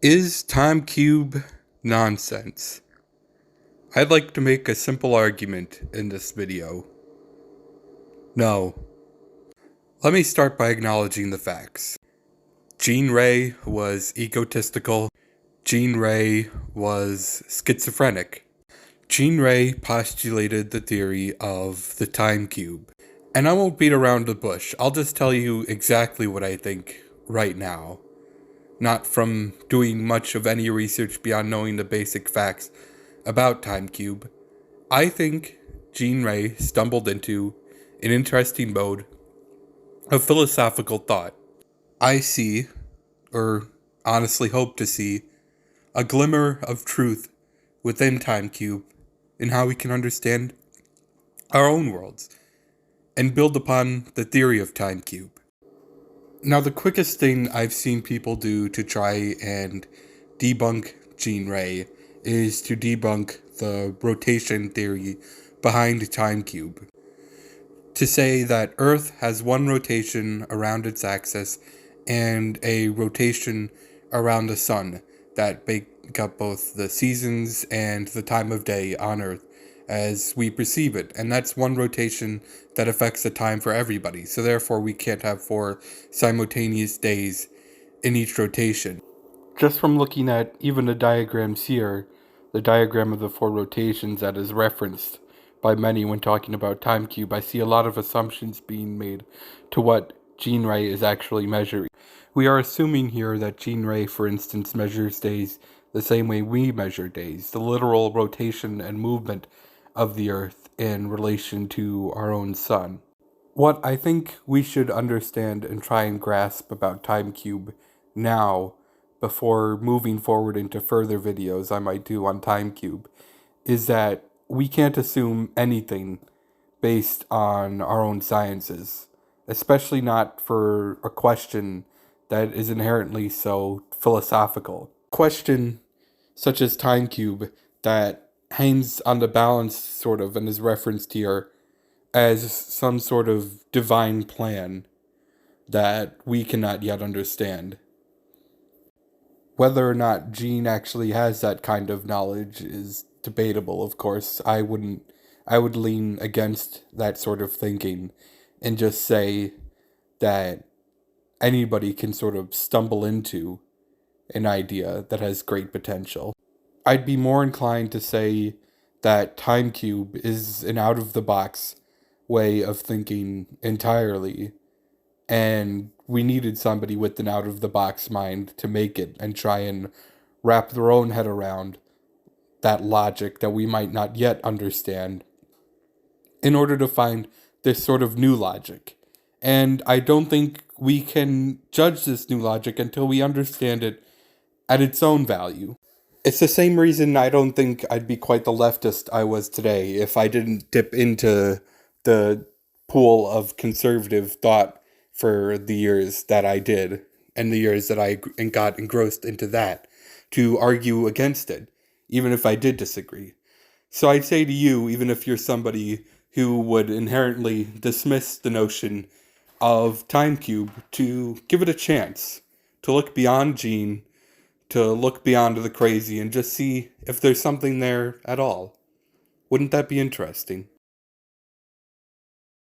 Is time cube nonsense? I'd like to make a simple argument in this video. No. Let me start by acknowledging the facts. Jean Ray was egotistical. Jean Ray was schizophrenic. Jean Ray postulated the theory of the time cube. And I won't beat around the bush. I'll just tell you exactly what I think right now. Not from doing much of any research beyond knowing the basic facts about time cube. I think Jean Ray stumbled into an interesting mode of philosophical thought. I see, or honestly hope to see, a glimmer of truth within time cube in how we can understand our own worlds and build upon the theory of time cube. Now, the quickest thing I've seen people do to try and debunk Jean Ray is to debunk the rotation theory behind time cube. To say that Earth has one rotation around its axis and a rotation around the sun that make up both the seasons and the time of day on Earth as we perceive it. And that's one rotation that affects the time for everybody. So therefore we can't have 4 simultaneous days in each rotation. Just from looking at even the diagrams here, the diagram of the 4 rotations that is referenced by many when talking about time cube, I see a lot of assumptions being made to what Jean Ray is actually measuring. We are assuming here that Jean Ray, for instance, measures days the same way we measure days, the literal rotation and movement of the Earth in relation to our own sun. What I think we should understand and try and grasp about time cube now, before moving forward into further videos I might do on time cube, is that we can't assume anything based on our own sciences, especially not for a question that is inherently so philosophical. Question such as time cube that hangs on the balance sort of and is referenced here as some sort of divine plan that we cannot yet understand. Whether or not Jean actually has that kind of knowledge is debatable, of course. I would lean against that sort of thinking and just say that anybody can sort of stumble into an idea that has great potential. I'd be more inclined to say that time cube is an out-of-the-box way of thinking entirely, and we needed somebody with an out-of-the-box mind to make it and try and wrap their own head around that logic that we might not yet understand in order to find this sort of new logic. And I don't think we can judge this new logic until we understand it at its own value. It's the same reason I don't think I'd be quite the leftist I was today if I didn't dip into the pool of conservative thought for the years that I did, and the years that I got engrossed into that, to argue against it, even if I did disagree. So I'd say to you, even if you're somebody who would inherently dismiss the notion of time cube, to give it a chance, to look beyond Jean, to look beyond the crazy and just see if there's something there at all. Wouldn't that be interesting?